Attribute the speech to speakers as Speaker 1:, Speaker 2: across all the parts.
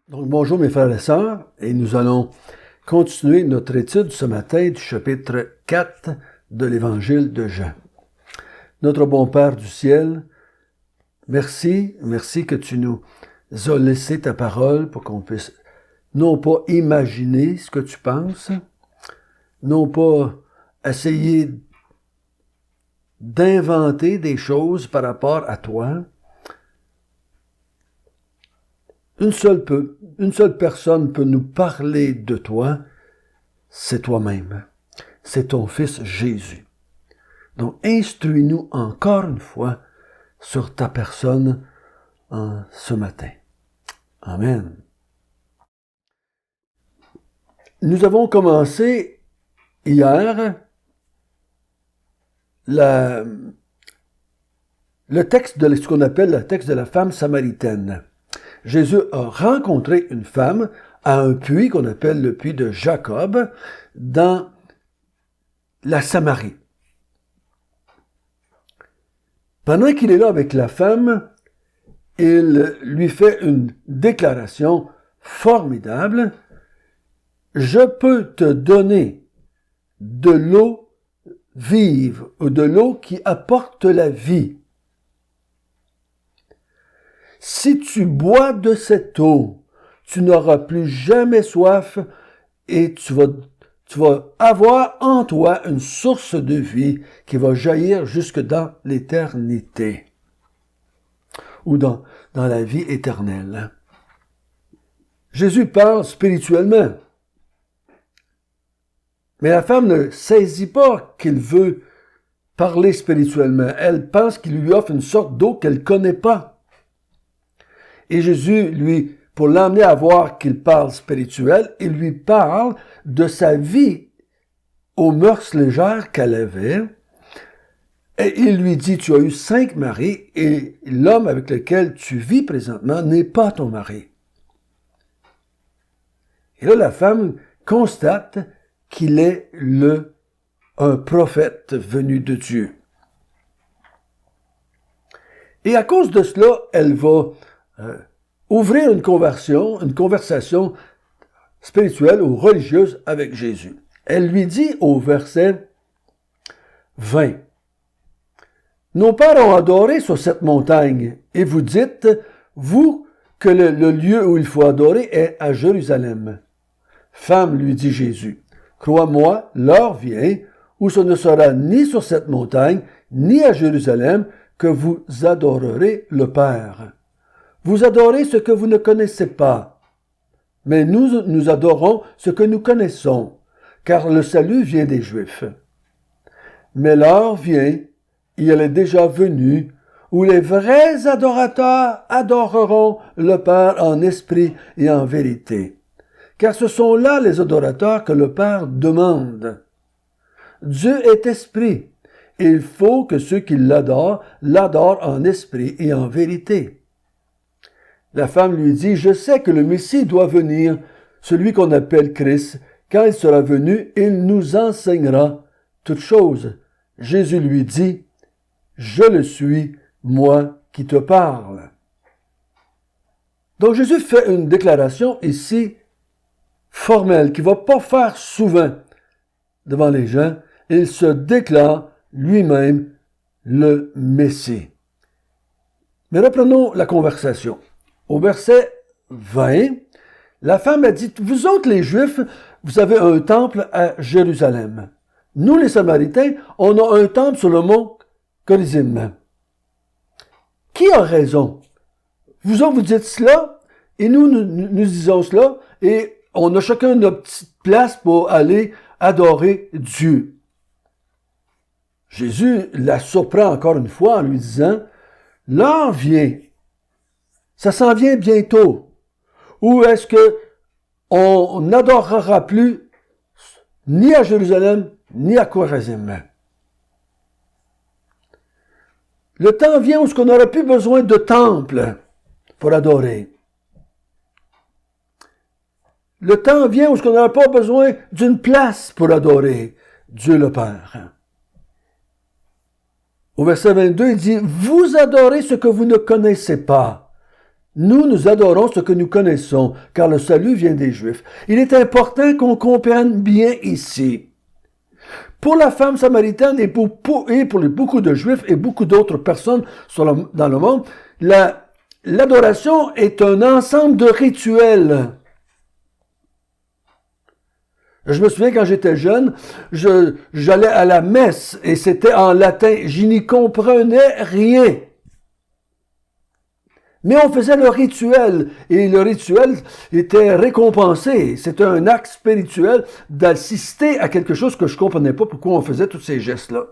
Speaker 1: Donc, bonjour mes frères et sœurs, et nous allons continuer notre étude ce matin du chapitre 4 de l'Évangile de Jean. Notre bon Père du ciel, merci que tu nous as laissé ta parole pour qu'on puisse non pas imaginer ce que tu penses, non pas essayer d'inventer des choses par rapport à toi. Une seule personne peut nous parler de toi, c'est toi-même. C'est ton Fils Jésus. Donc, instruis-nous encore une fois sur ta personne ce matin. Amen. Nous avons commencé hier le texte de ce qu'on appelle le texte de la femme samaritaine. Jésus a rencontré une femme à un puits qu'on appelle le puits de Jacob dans la Samarie. Pendant qu'il est là avec la femme, il lui fait une déclaration formidable. Je peux te donner de l'eau vive ou de l'eau qui apporte la vie. Si tu bois de cette eau, tu n'auras plus jamais soif et tu vas avoir en toi une source de vie qui va jaillir jusque dans l'éternité ou dans la vie éternelle. Jésus parle spirituellement. Mais la femme ne saisit pas qu'il veut parler spirituellement. Elle pense qu'il lui offre une sorte d'eau qu'elle ne connaît pas. Et Jésus, lui, pour l'emmener à voir qu'il parle spirituel, il lui parle de sa vie aux mœurs légères qu'elle avait. Et il lui dit, tu as eu 5 maris et l'homme avec lequel tu vis présentement n'est pas ton mari. Et là, la femme constate qu'il est un prophète venu de Dieu. Et à cause de cela, elle va ouvrir une conversation spirituelle ou religieuse avec Jésus. Elle lui dit au verset 20, « Nos pères ont adoré sur cette montagne, et vous dites, vous, que le lieu où il faut adorer est à Jérusalem. » Femme, lui dit Jésus, « Crois-moi, l'heure vient où ce ne sera ni sur cette montagne, ni à Jérusalem, que vous adorerez le Père. Vous adorez ce que vous ne connaissez pas, mais nous adorons ce que nous connaissons, car le salut vient des Juifs. Mais l'heure vient, et elle est déjà venue, où les vrais adorateurs adoreront le Père en esprit et en vérité, car ce sont là les adorateurs que le Père demande. Dieu est esprit, et il faut que ceux qui l'adorent en esprit et en vérité. La femme lui dit, « Je sais que le Messie doit venir, celui qu'on appelle Christ. Quand il sera venu, il nous enseignera toutes choses. » Jésus lui dit, « Je le suis, moi qui te parle. » Donc Jésus fait une déclaration ici formelle qu'il ne va pas faire souvent devant les gens. Il se déclare lui-même le Messie. Mais reprenons la conversation. Au verset 20, la femme a dit, « Vous autres les Juifs, vous avez un temple à Jérusalem. Nous les Samaritains, on a un temple sur le mont Corizim. » Qui a raison? Vous autres, vous dites cela, et nous disons cela, et on a chacun notre petite place pour aller adorer Dieu. Jésus la surprend encore une fois en lui disant, « L'heure vient. Ça s'en vient bientôt. Où est-ce que on n'adorera plus ni à Jérusalem, ni à Corazim. Le temps vient où on n'aura plus besoin de temple pour adorer. Le temps vient où on n'aura pas besoin d'une place pour adorer Dieu le Père. Au verset 22, il dit, « Vous adorez ce que vous ne connaissez pas. » Nous adorons ce que nous connaissons, car le salut vient des Juifs. Il est important qu'on comprenne bien ici. Pour la femme samaritaine et pour beaucoup de Juifs et beaucoup d'autres personnes dans le monde, l'adoration est un ensemble de rituels. Je me souviens quand j'étais jeune, j'allais à la messe et c'était en latin. Je n'y comprenais rien. Mais on faisait le rituel, et le rituel était récompensé. C'était un acte spirituel d'assister à quelque chose que je comprenais pas pourquoi on faisait tous ces gestes-là.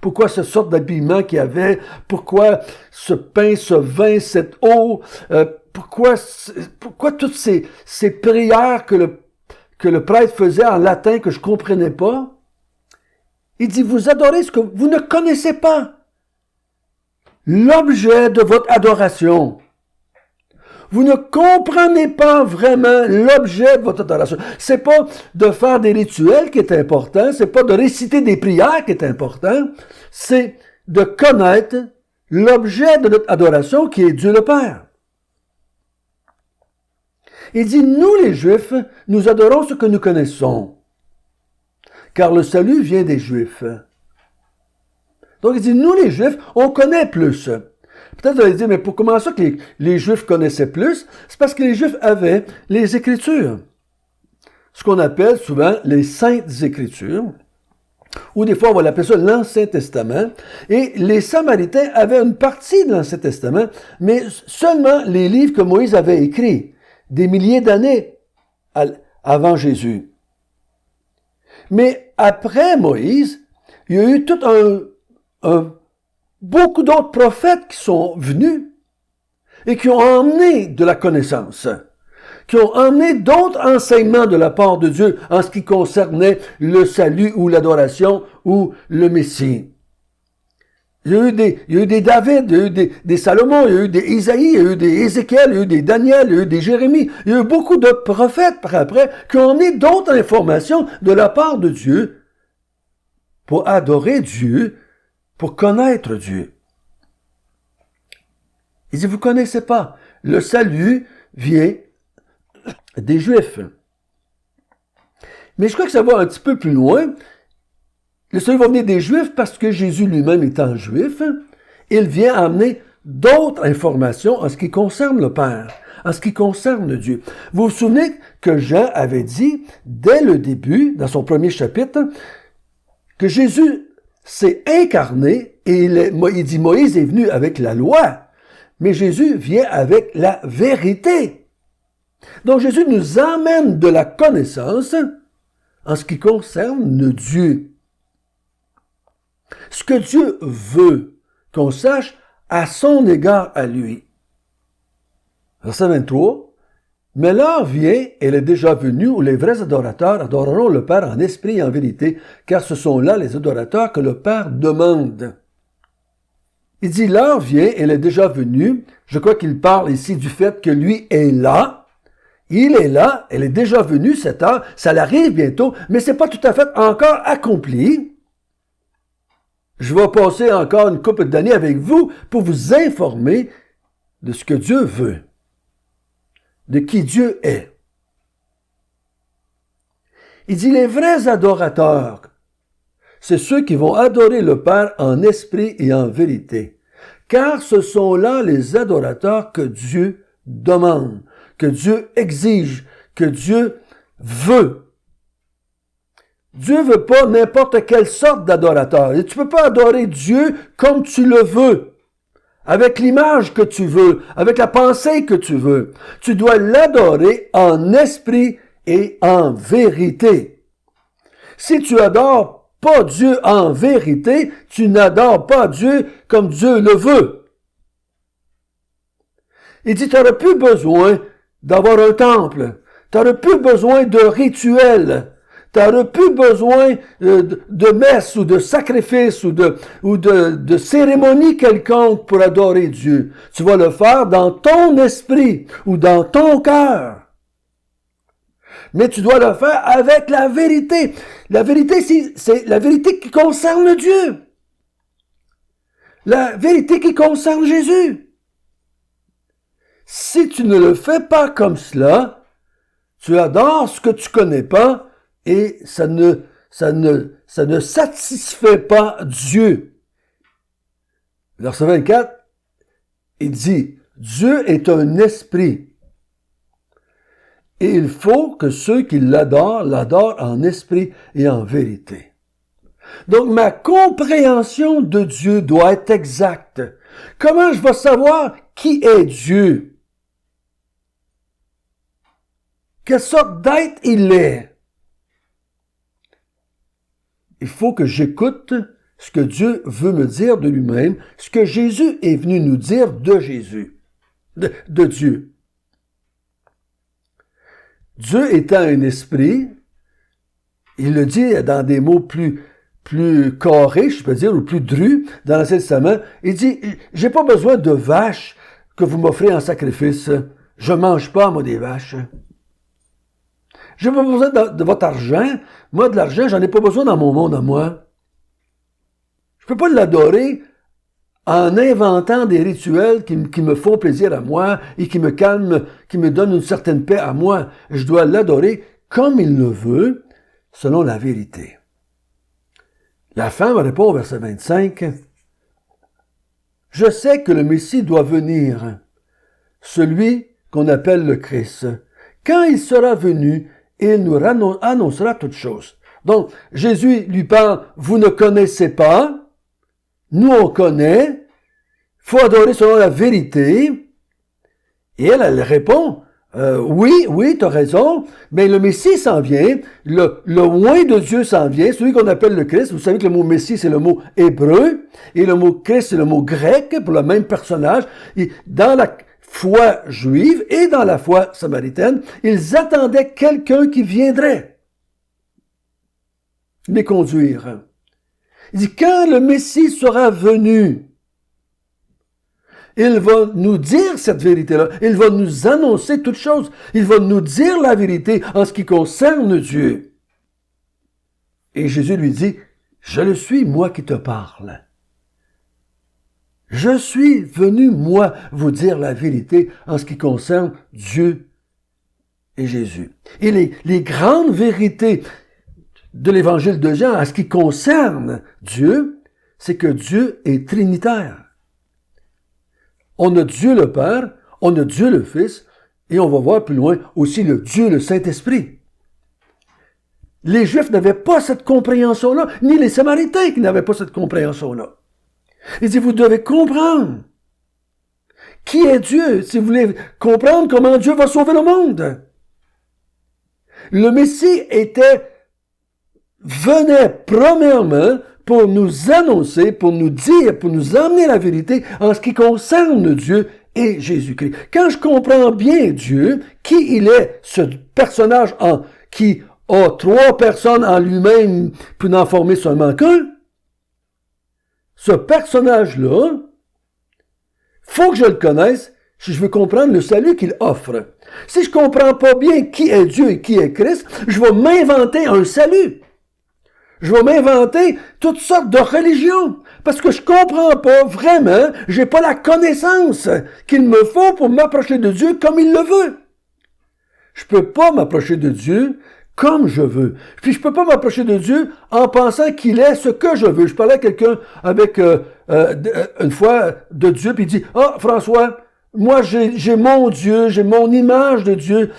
Speaker 1: Pourquoi ce sorte d'habillement qu'il y avait, pourquoi ce pain, ce vin, cette eau, pourquoi toutes ces prières que le prêtre faisait en latin que je comprenais pas. Il dit, vous adorez ce que vous ne connaissez pas. L'objet de votre adoration. Vous ne comprenez pas vraiment l'objet de votre adoration. C'est pas de faire des rituels qui est important, c'est pas de réciter des prières qui est important, c'est de connaître l'objet de notre adoration qui est Dieu le Père. Il dit, nous les Juifs, nous adorons ce que nous connaissons, car le salut vient des Juifs. Donc il dit, nous les Juifs, on connaît plus. Peut-être vous allez dire, mais pour comment ça que les Juifs connaissaient plus? C'est parce que les Juifs avaient les Écritures. Ce qu'on appelle souvent les Saintes Écritures, ou des fois on va l'appeler ça l'Ancien Testament. Et les Samaritains avaient une partie de l'Ancien Testament, mais seulement les livres que Moïse avait écrits, des milliers d'années avant Jésus. Mais après Moïse, il y a eu tout beaucoup d'autres prophètes qui sont venus et qui ont emmené de la connaissance, qui ont emmené d'autres enseignements de la part de Dieu en ce qui concernait le salut ou l'adoration ou le Messie. Il y a eu des David, il y a eu des Salomon, il y a eu des Isaïe, il y a eu des Ézéchiel, il y a eu des Daniel, il y a eu des Jérémie. Il y a eu beaucoup de prophètes par après qui ont emmené d'autres informations de la part de Dieu pour adorer Dieu, pour connaître Dieu. Il dit, vous connaissez pas. Le salut vient des Juifs. Mais je crois que ça va un petit peu plus loin. Le salut va venir des Juifs parce que Jésus lui-même étant juif, il vient amener d'autres informations en ce qui concerne le Père, en ce qui concerne Dieu. Vous vous souvenez que Jean avait dit, dès le début, dans son premier chapitre, que Jésus s'est incarné et il dit Moïse est venu avec la loi, mais Jésus vient avec la vérité. Donc Jésus nous emmène de la connaissance en ce qui concerne Dieu. Ce que Dieu veut qu'on sache à son égard à lui. Verset 23. Mais l'heure vient, elle est déjà venue, où les vrais adorateurs adoreront le Père en esprit et en vérité, car ce sont là les adorateurs que le Père demande. Il dit, l'heure vient, elle est déjà venue. Je crois qu'il parle ici du fait que lui est là. Il est là, elle est déjà venue, cette heure. Ça l'arrive bientôt, mais c'est pas tout à fait encore accompli. Je vais passer encore une couple d'années avec vous pour vous informer de ce que Dieu veut, de qui Dieu est. Il dit, les vrais adorateurs, c'est ceux qui vont adorer le Père en esprit et en vérité. Car ce sont là les adorateurs que Dieu demande, que Dieu exige, que Dieu veut. Dieu veut pas n'importe quelle sorte d'adorateur. Et tu peux pas adorer Dieu comme tu le veux, avec l'image que tu veux, avec la pensée que tu veux. Tu dois l'adorer en esprit et en vérité. Si tu adores pas Dieu en vérité, tu n'adores pas Dieu comme Dieu le veut. Il dit, tu n'auras plus besoin d'avoir un temple. Tu n'auras plus besoin de rituels. Tu n'auras plus besoin de messe ou de sacrifice ou de cérémonie quelconque pour adorer Dieu. Tu vas le faire dans ton esprit ou dans ton cœur. Mais tu dois le faire avec la vérité. La vérité, c'est la vérité qui concerne Dieu. La vérité qui concerne Jésus. Si tu ne le fais pas comme cela, tu adores ce que tu connais pas et ça ne satisfait pas Dieu. Verset 24, il dit, Dieu est un esprit. Et il faut que ceux qui l'adorent en esprit et en vérité. Donc, ma compréhension de Dieu doit être exacte. Comment je vais savoir qui est Dieu? Quelle sorte d'être il est? Il faut que j'écoute ce que Dieu veut me dire de lui-même, ce que Jésus est venu nous dire de Jésus, de Dieu. Dieu étant un esprit, il le dit dans des mots plus carrés, je peux dire, ou plus drus, dans l'Ancien Testament, il dit, j'ai pas besoin de vaches que vous m'offrez en sacrifice. Je mange pas, moi, des vaches. J'ai pas besoin de votre argent. Moi, de l'argent, j'en ai pas besoin dans mon monde à moi. Je peux pas l'adorer en inventant des rituels qui me font plaisir à moi et qui me calment, qui me donnent une certaine paix à moi. Je dois l'adorer comme il le veut, selon la vérité. La femme répond au verset 25, « Je sais que le Messie doit venir, celui qu'on appelle le Christ. Quand il sera venu, il nous annoncera toutes choses. » Donc, Jésus lui parle, « Vous ne connaissez pas, nous on connaît, il faut adorer selon la vérité. » Et elle répond, oui, tu as raison, mais le Messie s'en vient, le oint de Dieu s'en vient, celui qu'on appelle le Christ. Vous savez que le mot Messie, c'est le mot hébreu, et le mot Christ, c'est le mot grec pour le même personnage. Et dans la foi juive et dans la foi samaritaine, ils attendaient quelqu'un qui viendrait les conduire. Il dit, quand le Messie sera venu, il va nous dire cette vérité-là. Il va nous annoncer toutes choses. Il va nous dire la vérité en ce qui concerne Dieu. Et Jésus lui dit, je le suis, moi qui te parle. Je suis venu, moi, vous dire la vérité en ce qui concerne Dieu et Jésus. Et les grandes vérités de l'évangile de Jean en ce qui concerne Dieu, c'est que Dieu est trinitaire. On a Dieu le Père, on a Dieu le Fils, et on va voir plus loin aussi le Dieu, le Saint-Esprit. Les Juifs n'avaient pas cette compréhension-là, ni les Samaritains qui n'avaient pas cette compréhension-là. Il dit, vous devez comprendre qui est Dieu, si vous voulez comprendre comment Dieu va sauver le monde. Le Messie venait premièrement pour nous annoncer, pour nous dire, pour nous amener la vérité en ce qui concerne Dieu et Jésus-Christ. Quand je comprends bien Dieu, qui il est, ce personnage qui a trois personnes en lui-même pour n'en former seulement qu'un, ce personnage-là, faut que je le connaisse si je veux comprendre le salut qu'il offre. Si je comprends pas bien qui est Dieu et qui est Christ, je vais m'inventer un salut. Je vais m'inventer toutes sortes de religions. Parce que je comprends pas vraiment, j'ai pas la connaissance qu'il me faut pour m'approcher de Dieu comme il le veut. Je peux pas m'approcher de Dieu comme je veux. Puis je peux pas m'approcher de Dieu en pensant qu'il est ce que je veux. Je parlais à quelqu'un avec une fois de Dieu, puis il dit, « Ah, François, moi, j'ai mon Dieu, j'ai mon image de Dieu,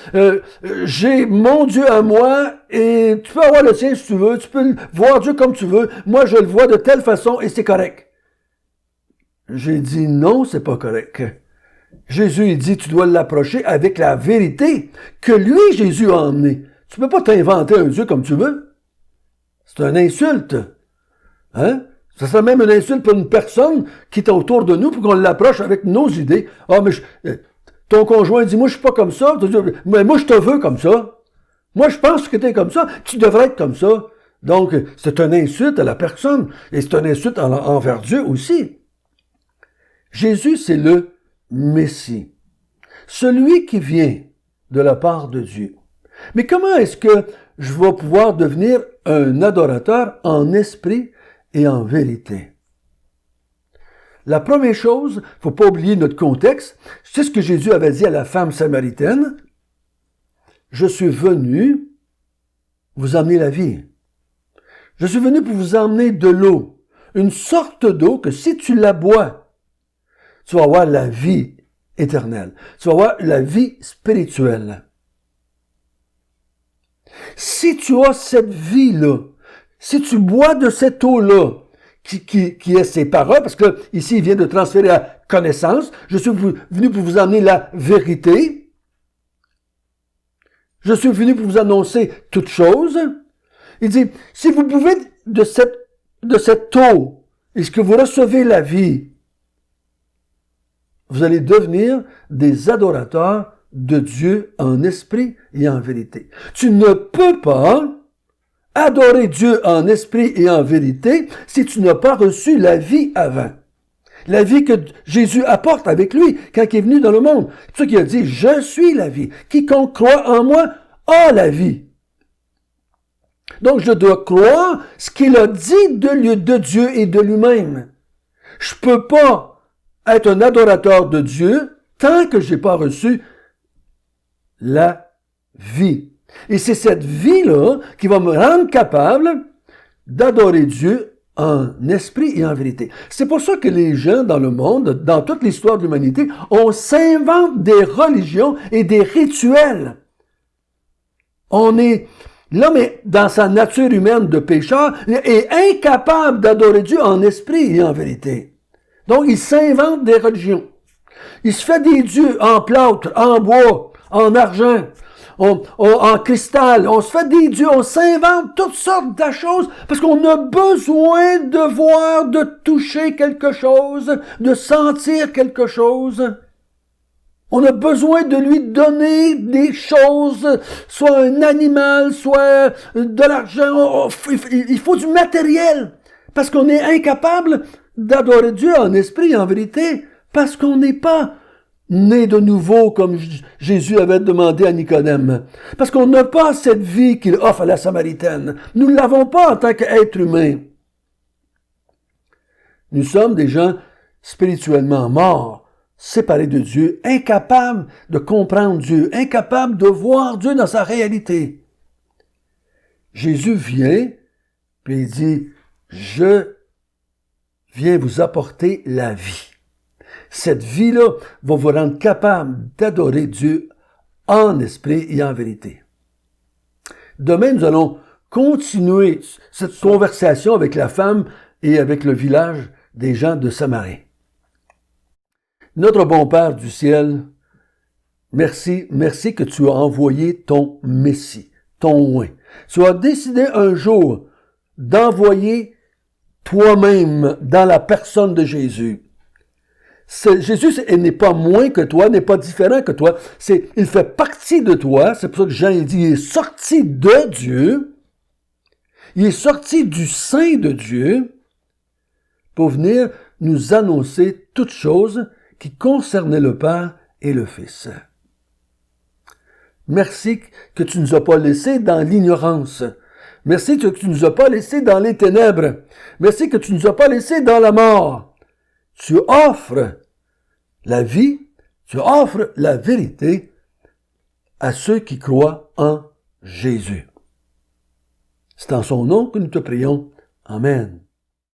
Speaker 1: j'ai mon Dieu à moi, et tu peux avoir le tien si tu veux, tu peux voir Dieu comme tu veux, moi je le vois de telle façon et c'est correct. » J'ai dit non, c'est pas correct. Jésus, il dit, tu dois l'approcher avec la vérité que lui, Jésus, a emmenée. Tu peux pas t'inventer un Dieu comme tu veux. C'est une insulte. Hein? Ça serait même une insulte pour une personne qui est autour de nous pour qu'on l'approche avec nos idées. Ah, mais ton conjoint dit, moi, je suis pas comme ça. Mais moi, je te veux comme ça. Moi, je pense que tu es comme ça. Tu devrais être comme ça. Donc, c'est une insulte à la personne. Et c'est une insulte envers Dieu aussi. Jésus, c'est le Messie. Celui qui vient de la part de Dieu. Mais comment est-ce que je vais pouvoir devenir un adorateur en esprit et en vérité? La première chose, faut pas oublier notre contexte, c'est ce que Jésus avait dit à la femme samaritaine. Je suis venu vous emmener la vie. Je suis venu pour vous emmener de l'eau. Une sorte d'eau que si tu la bois, tu vas avoir la vie éternelle. Tu vas avoir la vie spirituelle. Si tu as cette vie-là, si tu bois de cette eau-là, qui est ses paroles, parce que ici il vient de transférer la connaissance, je suis venu pour vous emmener la vérité, je suis venu pour vous annoncer toutes choses. Il dit, si vous buvez de cette eau, est-ce que vous recevez la vie, vous allez devenir des adorateurs de Dieu en esprit et en vérité. Tu ne peux pas adorer Dieu en esprit et en vérité si tu n'as pas reçu la vie avant. La vie que Jésus apporte avec lui quand il est venu dans le monde. C'est ça qu'il a dit, je suis la vie. Quiconque croit en moi a la vie. Donc je dois croire ce qu'il a dit de Dieu et de lui-même. Je peux pas être un adorateur de Dieu tant que j'ai pas reçu la vie. Et c'est cette vie-là qui va me rendre capable d'adorer Dieu en esprit et en vérité. C'est pour ça que les gens dans le monde, dans toute l'histoire de l'humanité, on s'invente des religions et des rituels. L'homme est dans sa nature humaine de pécheur, est incapable d'adorer Dieu en esprit et en vérité. Donc, il s'invente des religions. Il se fait des dieux en plâtre, en bois, en argent, en cristal. On se fait des dieux, on s'invente toutes sortes de choses parce qu'on a besoin de voir, de toucher quelque chose, de sentir quelque chose. On a besoin de lui donner des choses, soit un animal, soit de l'argent. Il faut du matériel parce qu'on est incapable d'adorer Dieu en esprit et en vérité parce qu'on n'est pas né de nouveau comme Jésus avait demandé à Nicodème. Parce qu'on n'a pas cette vie qu'il offre à la Samaritaine. Nous ne l'avons pas en tant qu'être humain. Nous sommes des gens spirituellement morts, séparés de Dieu, incapables de comprendre Dieu, incapables de voir Dieu dans sa réalité. Jésus vient, puis il dit, je viens vous apporter la vie. Cette vie-là va vous rendre capable d'adorer Dieu en esprit et en vérité. Demain, nous allons continuer cette conversation avec la femme et avec le village des gens de Samarie. Notre bon Père du ciel, merci que tu as envoyé ton Messie, ton oint. Tu as décidé un jour d'envoyer toi-même dans la personne de Jésus. Jésus n'est pas moins que toi, n'est pas différent que toi. Il fait partie de toi. C'est pour ça que Jean dit, il est sorti de Dieu. Il est sorti du sein de Dieu pour venir nous annoncer toutes choses qui concernaient le Père et le Fils. Merci que tu ne nous as pas laissés dans l'ignorance. Merci que tu ne nous as pas laissés dans les ténèbres. Merci que tu ne nous as pas laissés dans la mort. Tu offres la vie, tu offres la vérité à ceux qui croient en Jésus. C'est en son nom que nous te prions. Amen.